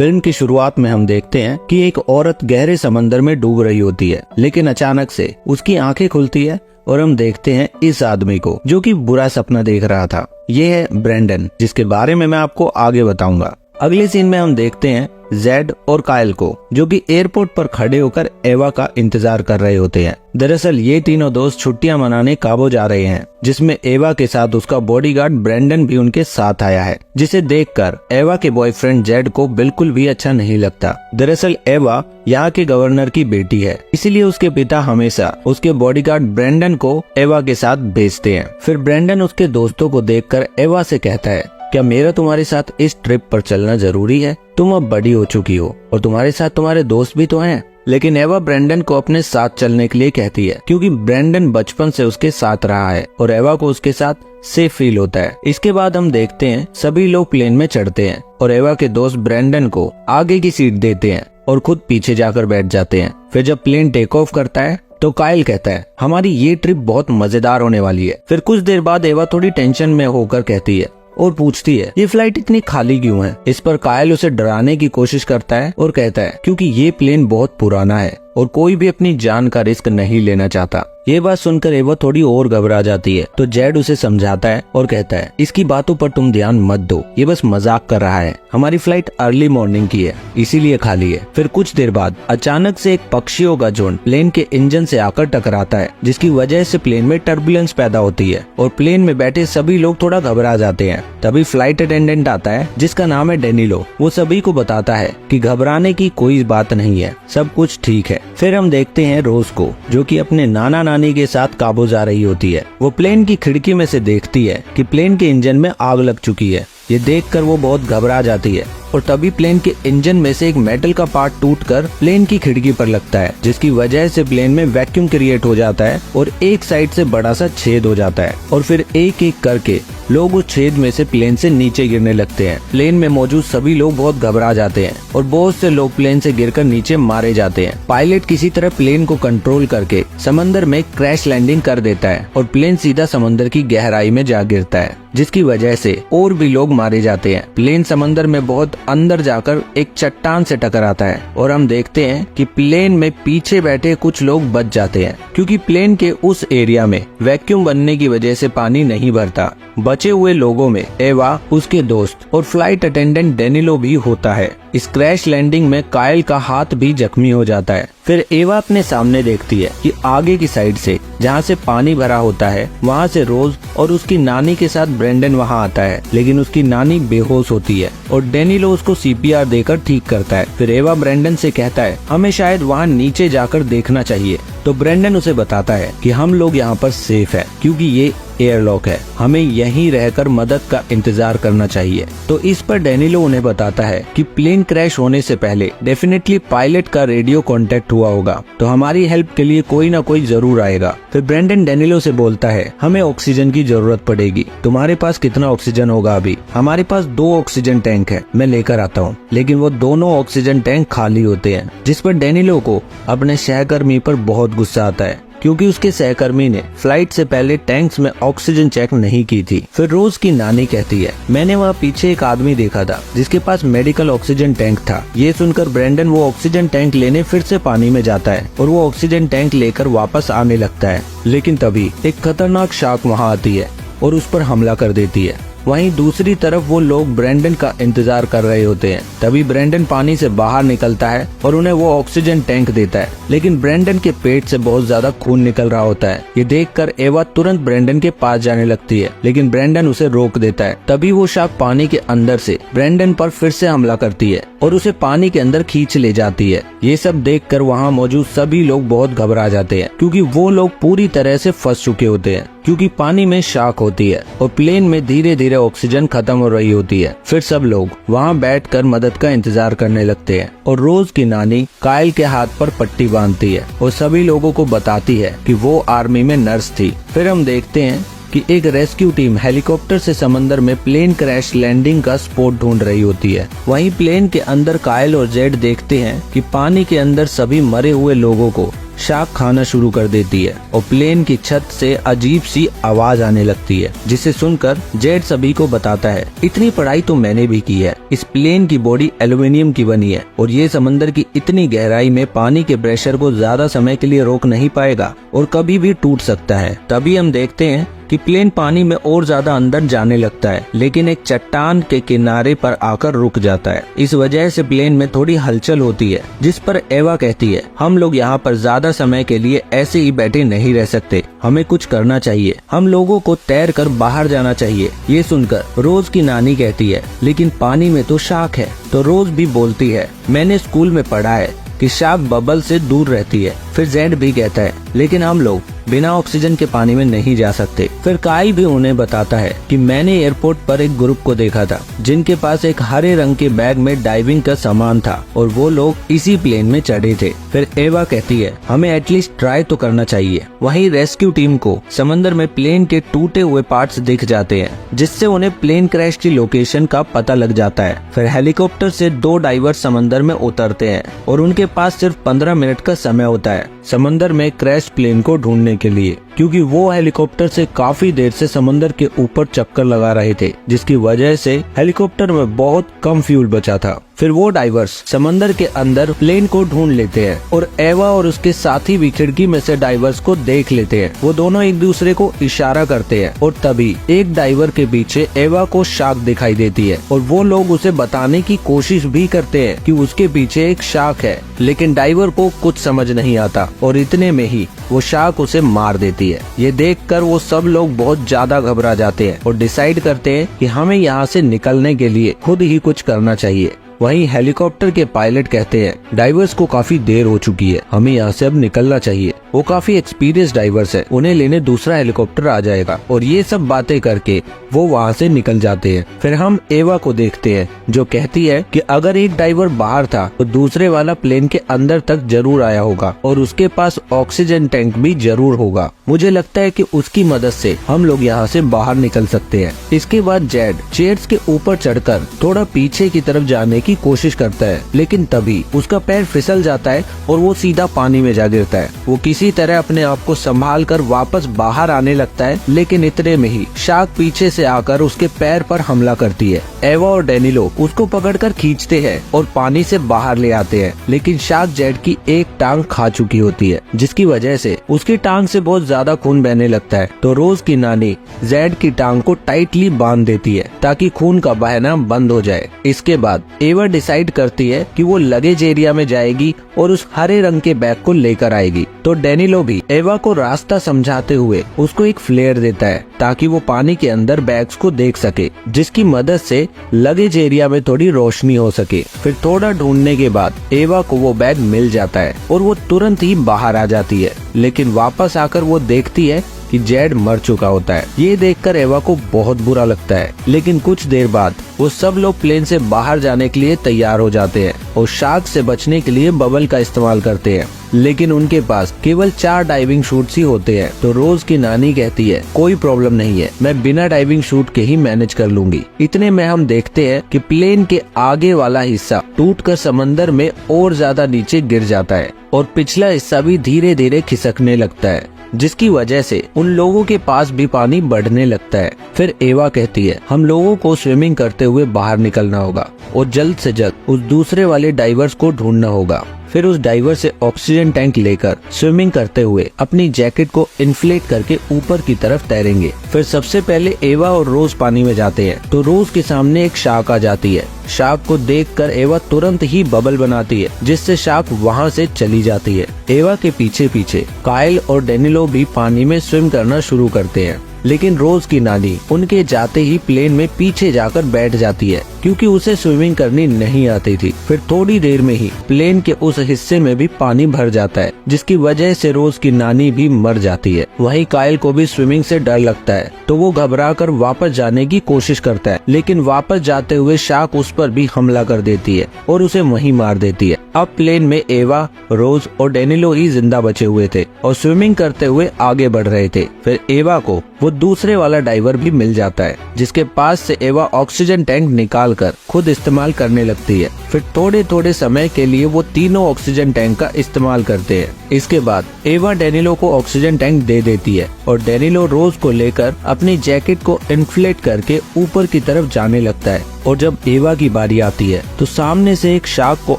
Film की शुरुआत में हम देखते हैं कि एक औरत गहरे समंदर में डूब रही होती है, लेकिन अचानक से उसकी आंखें खुलती है और हम देखते हैं इस आदमी को जो कि बुरा सपना देख रहा था। ये है ब्रेंडन, जिसके बारे में मैं आपको आगे बताऊंगा। अगले सीन में हम देखते हैं जेड और कायल को, जो कि एयरपोर्ट पर खड़े होकर एवा का इंतजार कर रहे होते हैं। दरअसल ये तीनों दोस्त छुट्टियां मनाने काबो जा रहे हैं, जिसमें एवा के साथ उसका बॉडीगार्ड ब्रेंडन भी उनके साथ आया है, जिसे देखकर एवा के बॉयफ्रेंड जेड को बिल्कुल भी अच्छा नहीं लगता। दरअसल एवा यहाँ के गवर्नर की बेटी है, इसीलिए उसके पिता हमेशा उसके बॉडीगार्ड ब्रेंडन को एवा के साथ भेजते हैं। फिर ब्रेंडन उसके दोस्तों को देखकर एवा से कहता है, क्या मेरा तुम्हारे साथ इस ट्रिप पर चलना जरूरी है? तुम अब बड़ी हो चुकी हो और तुम्हारे साथ तुम्हारे दोस्त भी तो हैं। लेकिन एवा ब्रेंडन को अपने साथ चलने के लिए कहती है, क्योंकि ब्रेंडन बचपन से उसके साथ रहा है और एवा को उसके साथ सेफ फील होता है। इसके बाद हम देखते हैं सभी लोग प्लेन में चढ़ते हैं और एवा के दोस्त ब्रेंडन को आगे की सीट देते हैं और खुद पीछे जाकर बैठ जाते हैं। फिर जब प्लेन टेक ऑफ करता है तो कायल कहता है, हमारी ये ट्रिप बहुत मजेदार होने वाली है। फिर कुछ देर बाद एवा थोड़ी टेंशन में होकर कहती है और पूछती है, ये फ्लाइट इतनी खाली क्यों है? इस पर कायल उसे डराने की कोशिश करता है और कहता है, क्योंकि ये प्लेन बहुत पुराना है और कोई भी अपनी जान का रिस्क नहीं लेना चाहता। ये बात सुनकर एवा थोड़ी और घबरा जाती है, तो जेड उसे समझाता है और कहता है, इसकी बातों पर तुम ध्यान मत दो, ये बस मजाक कर रहा है। हमारी फ्लाइट अर्ली मॉर्निंग की है, इसीलिए खाली है। फिर कुछ देर बाद अचानक से एक पक्षियों का झुंड प्लेन के इंजन से आकर टकराता है, जिसकी वजह से प्लेन में टर्बुलेंस पैदा होती है और प्लेन में बैठे सभी लोग थोड़ा घबरा जाते हैं। तभी फ्लाइट अटेंडेंट आता है, जिसका नाम है डेनिलो। वो सभी को बताता है कि घबराने की कोई बात नहीं है, सब कुछ ठीक है। फिर हम देखते हैं रोज को, जो कि अपने नाना नानी के साथ काबू जा रही होती है। वो प्लेन की खिड़की में से देखती है कि प्लेन के इंजन में आग लग चुकी है। ये देखकर वो बहुत घबरा जाती है और तभी प्लेन के इंजन में से एक मेटल का पार्ट टूटकर प्लेन की खिड़की पर लगता है, जिसकी वजह से प्लेन में वैक्यूम क्रिएट हो जाता है और एक साइड से बड़ा सा छेद हो जाता है और फिर एक एक करके लोग उस छेद में से प्लेन से नीचे गिरने लगते हैं। प्लेन में मौजूद सभी लोग बहुत घबरा जाते हैं और बहुत से लोग प्लेन से गिरकर नीचे मारे जाते हैं। पायलट किसी तरह प्लेन को कंट्रोल करके समंदर में क्रैश लैंडिंग कर देता है और प्लेन सीधा समंदर की गहराई में जा गिरता है, जिसकी वजह से और भी लोग मारे जाते हैं। प्लेन समंदर में बहुत अंदर जाकर एक चट्टान से टकराता है और हम देखते हैं कि प्लेन में पीछे बैठे कुछ लोग बच जाते हैं, क्योंकि प्लेन के उस एरिया में वैक्यूम बनने की वजह से पानी नहीं भरता। बचे हुए लोगों में एवा, उसके दोस्त और फ्लाइट अटेंडेंट डेनिलो भी होता है। इस क्रैश लैंडिंग में कायल का हाथ भी जख्मी हो जाता है। फिर एवा अपने सामने देखती है कि आगे की साइड से, जहाँ से पानी भरा होता है, वहाँ से रोज और उसकी नानी के साथ ब्रेंडन वहाँ आता है, लेकिन उसकी नानी बेहोश होती है और डेनिलो उसको सीपीआर देकर ठीक करता है। फिर एवा ब्रेंडन से कहता है, हमें शायद वहाँ नीचे जाकर देखना चाहिए। तो ब्रेंडन उसे बताता है कि हम लोग यहाँ पर सेफ है, क्योंकि ये एयरलॉक है, हमें यहीं रहकर मदद का इंतजार करना चाहिए। तो इस पर डेनिलो उन्हें बताता है कि प्लेन क्रैश होने से पहले डेफिनेटली पायलट का रेडियो कांटेक्ट हुआ होगा, तो हमारी हेल्प के लिए कोई ना कोई जरूर आएगा। फिर ब्रेंडन डेनिलो से बोलता है, हमें ऑक्सीजन की जरूरत पड़ेगी, तुम्हारे पास कितना ऑक्सीजन होगा? अभी हमारे पास 2 ऑक्सीजन टैंक है, मैं लेकर आता हूँ। लेकिन वो दोनों ऑक्सीजन टैंक खाली होते हैं, जिस पर डेनिलो को अपने सहकर्मी पर बहुत गुस्सा आता है, क्योंकि उसके सहकर्मी ने फ्लाइट से पहले टैंक्स में ऑक्सीजन चेक नहीं की थी। फिर रोज की नानी कहती है, मैंने वहाँ पीछे एक आदमी देखा था जिसके पास मेडिकल ऑक्सीजन टैंक था। ये सुनकर ब्रेंडन वो ऑक्सीजन टैंक लेने फिर से पानी में जाता है और वो ऑक्सीजन टैंक लेकर वापस आने लगता है, लेकिन तभी एक खतरनाक शार्क वहाँ आती है और उस पर हमला कर देती है। वहीं दूसरी तरफ वो लोग ब्रेंडन का इंतजार कर रहे होते हैं। तभी ब्रेंडन पानी से बाहर निकलता है और उन्हें वो ऑक्सीजन टैंक देता है, लेकिन ब्रेंडन के पेट से बहुत ज्यादा खून निकल रहा होता है। ये देखकर एवा तुरंत ब्रेंडन के पास जाने लगती है, लेकिन ब्रेंडन उसे रोक देता है। तभी वो शार्क पानी के अंदर से ब्रेंडन पर फिर से हमला करती है और उसे पानी के अंदर खींच ले जाती है। ये सब देखकर वहाँ मौजूद सभी लोग बहुत घबरा जाते हैं, क्योंकि वो लोग पूरी तरह से फंस चुके होते हैं, क्योंकि पानी में शार्क होती है और प्लेन में धीरे धीरे ऑक्सीजन खत्म हो रही होती है। फिर सब लोग वहाँ बैठकर मदद का इंतजार करने लगते हैं और रोज की नानी कायल के हाथ पर पट्टी बांधती है और सभी लोगों को बताती है कि वो आर्मी में नर्स थी। फिर हम देखते हैं कि एक रेस्क्यू टीम हेलीकॉप्टर से समंदर में प्लेन क्रैश लैंडिंग का स्पॉट ढूंढ रही होती है। वहीं प्लेन के अंदर कायल और जेड देखते हैं कि पानी के अंदर सभी मरे हुए लोगों को शार्क खाना शुरू कर देती है और प्लेन की छत से अजीब सी आवाज आने लगती है, जिसे सुनकर जेड सभी को बताता है, इतनी पढ़ाई तो मैंने भी की है, इस प्लेन की बॉडी एल्युमिनियम की बनी है और ये समंदर की इतनी गहराई में पानी के प्रेशर को ज्यादा समय के लिए रोक नहीं पाएगा और कभी भी टूट सकता है। तभी हम देखते हैं कि प्लेन पानी में और ज्यादा अंदर जाने लगता है, लेकिन एक चट्टान के किनारे पर आकर रुक जाता है। इस वजह से प्लेन में थोड़ी हलचल होती है, जिस पर एवा कहती है, हम लोग यहाँ पर ज्यादा समय के लिए ऐसे ही बैठे नहीं रह सकते, हमें कुछ करना चाहिए, हम लोगों को तैर कर बाहर जाना चाहिए। ये सुनकर रोज की नानी कहती है, लेकिन पानी में तो शार्क है। तो रोज भी बोलती है, मैंने स्कूल में पढ़ा है कि शार्क बबल से दूर रहती है। फिर जेड भी कहता है, लेकिन हम लोग बिना ऑक्सीजन के पानी में नहीं जा सकते। फिर काइल भी उन्हें बताता है कि मैंने एयरपोर्ट पर एक ग्रुप को देखा था जिनके पास एक हरे रंग के बैग में डाइविंग का सामान था और वो लोग इसी प्लेन में चढ़े थे। फिर एवा कहती है, हमें एटलीस्ट ट्राई तो करना चाहिए। वहीं रेस्क्यू टीम को समंदर में प्लेन के टूटे हुए पार्ट्स दिख जाते हैं, जिससे उन्हें प्लेन क्रैश की लोकेशन का पता लग जाता है। फिर हेलीकॉप्टर से 2 डाइवर समंदर में उतरते हैं और उनके पास सिर्फ 15 मिनट का समय होता है समंदर में क्रैश प्लेन को ढूंढने के लिए, क्योंकि वो हेलीकॉप्टर से काफी देर से समंदर के ऊपर चक्कर लगा रहे थे, जिसकी वजह से हेलीकॉप्टर में बहुत कम फ्यूल बचा था। फिर वो डाइवर्स समंदर के अंदर प्लेन को ढूंढ लेते हैं और एवा और उसके साथी भी खिड़की में से डाइवर्स को देख लेते हैं। वो दोनों एक दूसरे को इशारा करते हैं और तभी एक डाइवर के पीछे एवा को शार्क दिखाई देती है और वो लोग उसे बताने की कोशिश भी करते हैं कि उसके पीछे एक शार्क है, लेकिन डाइवर को कुछ समझ नहीं आता और इतने में ही वो शार्क उसे मार देती है। ये देखकर वो सब लोग बहुत ज्यादा घबरा जाते हैं और डिसाइड करते हैं कि हमें यहाँ से निकलने के लिए खुद ही कुछ करना चाहिए। वहीं हेलीकॉप्टर के पायलट कहते हैं, डाइवर्स को काफी देर हो चुकी है, हमें यहाँ से अब निकलना चाहिए। वो काफी एक्सपीरियंस डाइवर्स है, उन्हें लेने दूसरा हेलीकॉप्टर आ जाएगा। और ये सब बातें करके वो वहाँ से निकल जाते हैं। फिर हम एवा को देखते हैं जो कहती है कि अगर एक डाइवर बाहर था तो दूसरे वाला प्लेन के अंदर तक जरूर आया होगा और उसके पास ऑक्सीजन टैंक भी जरूर होगा। मुझे लगता है कि उसकी मदद से हम लोग यहाँ से बाहर निकल सकते हैं। इसके बाद जेड चेयर्स के ऊपर चढ़कर थोड़ा पीछे की तरफ जाने की कोशिश करता है, लेकिन तभी उसका पैर फिसल जाता है और वो सीधा पानी में जा गिरता है। वो किसी तरह अपने आप को संभाल कर वापस बाहर आने लगता है, लेकिन इतने में ही शार्क पीछे से आकर उसके पैर पर हमला करती है। एवा और डेनिलो उसको पकड़कर खींचते हैं और पानी से बाहर ले आते हैं, लेकिन शार्क जेड की एक टांग खा चुकी होती है, जिसकी वजह से उसकी टांग से बहुत ज्यादा खून बहने लगता है। तो रोज की नानी जेड की टांग को टाइटली बांध देती है ताकि खून का बहना बंद हो जाए। इसके बाद एवा डिसाइड करती है कि वो लगेज एरिया में जाएगी और उस हरे रंग के बैग को लेकर आएगी। तो डेनिलो भी एवा को रास्ता समझाते हुए उसको एक फ्लेयर देता है ताकि वो पानी के अंदर बैग्स को देख सके, जिसकी मदद से लगेज एरिया में थोड़ी रोशनी हो सके। फिर थोड़ा ढूंढने के बाद एवा को वो बैग मिल जाता है और वो तुरंत ही बाहर आ जाती है, लेकिन वापस आकर वो देखती है कि जेड मर चुका होता है। ये देखकर एवा को बहुत बुरा लगता है, लेकिन कुछ देर बाद वो सब लोग प्लेन से बाहर जाने के लिए तैयार हो जाते हैं और शार्क से बचने के लिए बबल का इस्तेमाल करते हैं, लेकिन उनके पास केवल 4 डाइविंग शूट्स ही होते हैं। तो रोज की नानी कहती है, कोई प्रॉब्लम नहीं है, मैं बिना डाइविंग शूट के ही मैनेज कर लूंगी। इतने में हम देखते हैं कि प्लेन के आगे वाला हिस्सा टूटकर समंदर में और ज्यादा नीचे गिर जाता है और पिछला हिस्सा भी धीरे धीरे खिसकने लगता है, जिसकी वजह से उन लोगों के पास भी पानी बढ़ने लगता है। फिर एवा कहती है, हम लोगों को स्विमिंग करते हुए बाहर निकलना होगा और जल्द से जल्द उस दूसरे वाले डाइवर्स को ढूंढना होगा। फिर उस डाइवर से ऑक्सीजन टैंक लेकर स्विमिंग करते हुए अपनी जैकेट को इन्फ्लेट करके ऊपर की तरफ तैरेंगे। फिर सबसे पहले एवा और रोज पानी में जाते हैं तो रोज के सामने एक शार्क आ जाती है। शार्क को देखकर एवा तुरंत ही बबल बनाती है, जिससे शार्क वहाँ से चली जाती है। एवा के पीछे पीछे काइल और डेनिलो भी पानी में स्विम करना शुरू करते हैं, लेकिन रोज की नानी उनके जाते ही प्लेन में पीछे जाकर बैठ जाती है क्योंकि उसे स्विमिंग करनी नहीं आती थी। फिर थोड़ी देर में ही प्लेन के उस हिस्से में भी पानी भर जाता है, जिसकी वजह से रोज की नानी भी मर जाती है। वहीं काइल को भी स्विमिंग से डर लगता है तो वो घबराकर वापस जाने की कोशिश करता है, लेकिन वापस जाते हुए शार्क उस पर भी हमला कर देती है और उसे वहीं मार देती है। अब प्लेन में एवा, रोज और डेनिलो ही जिंदा बचे हुए थे और स्विमिंग करते हुए आगे बढ़ रहे थे। फिर एवा को वो दूसरे वाला डाइवर भी मिल जाता है, जिसके पास से एवा ऑक्सीजन टैंक निकालकर खुद इस्तेमाल करने लगती है। फिर थोड़े थोड़े समय के लिए वो तीनों ऑक्सीजन टैंक का इस्तेमाल करते हैं। इसके बाद एवा डेनिलो को ऑक्सीजन टैंक दे देती है और डेनिलो रोज को लेकर अपनी जैकेट को इन्फ्लेट करके ऊपर की तरफ जाने लगता है। और जब एवा की बारी आती है तो सामने से एक शार्क को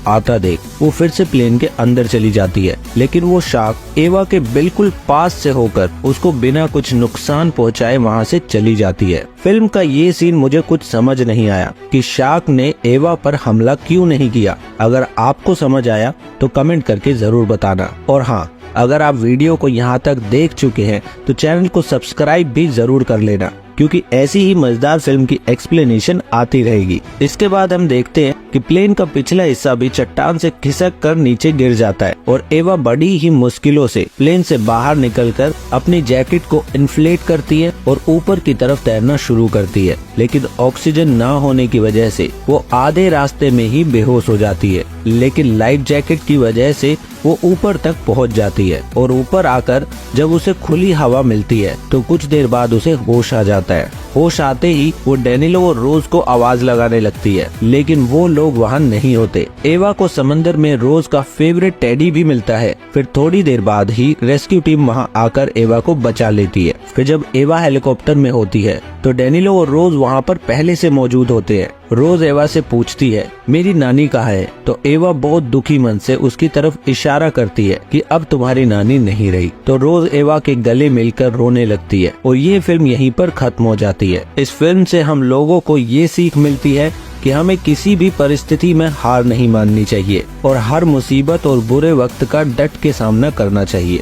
आता देख वो फिर से प्लेन के अंदर चली जाती है, लेकिन वो शार्क एवा के बिल्कुल पास से होकर उसको बिना कुछ नुकसान पहुंचाए वहां से चली जाती है। फिल्म का ये सीन मुझे कुछ समझ नहीं आया कि शार्क ने एवा पर हमला क्यों नहीं किया। अगर आपको समझ आया तो कमेंट करके जरूर बताना। और हाँ, अगर आप वीडियो को यहाँ तक देख चुके हैं तो चैनल को सब्सक्राइब भी जरूर कर लेना, क्योंकि ऐसी ही मजेदार फिल्म की एक्सप्लेनेशन आती रहेगी। इसके बाद हम देखते हैं कि प्लेन का पिछला हिस्सा भी चट्टान से खिसक कर नीचे गिर जाता है और एवा बड़ी ही मुश्किलों से प्लेन से बाहर निकलकर अपनी जैकेट को इन्फ्लेट करती है और ऊपर की तरफ तैरना शुरू करती है, लेकिन ऑक्सीजन न होने की वजह से वो आधे रास्ते में ही बेहोश हो जाती है। लेकिन लाइफ जैकेट की वजह से वो ऊपर तक पहुंच जाती है और ऊपर आकर जब उसे खुली हवा मिलती है तो कुछ देर बाद उसे होश आ जाता है। होश आते ही वो डेनिलो और रोज को आवाज लगाने लगती है, लेकिन वो लोग वहाँ नहीं होते। एवा को समंदर में रोज का फेवरेट टेडी भी मिलता है। फिर थोड़ी देर बाद ही रेस्क्यू टीम वहाँ आकर एवा को बचा लेती है। फिर जब एवा हेलीकॉप्टर में होती है तो डेनिलो और रोज वहाँ पर पहले से मौजूद होते हैं। रोज एवा से पूछती है मेरी नानी कहाँ है, तो एवा बहुत दुखी मन से उसकी तरफ इशारा करती है कि अब तुम्हारी नानी नहीं रही। तो रोज एवा के गले मिलकर रोने लगती है और ये फिल्म यहीं पर खत्म हो जाती है। इस फिल्म से हम लोगों को ये सीख मिलती है कि हमें किसी भी परिस्थिति में हार नहीं माननी चाहिए और हर मुसीबत और बुरे वक्त का डट के सामना करना चाहिए।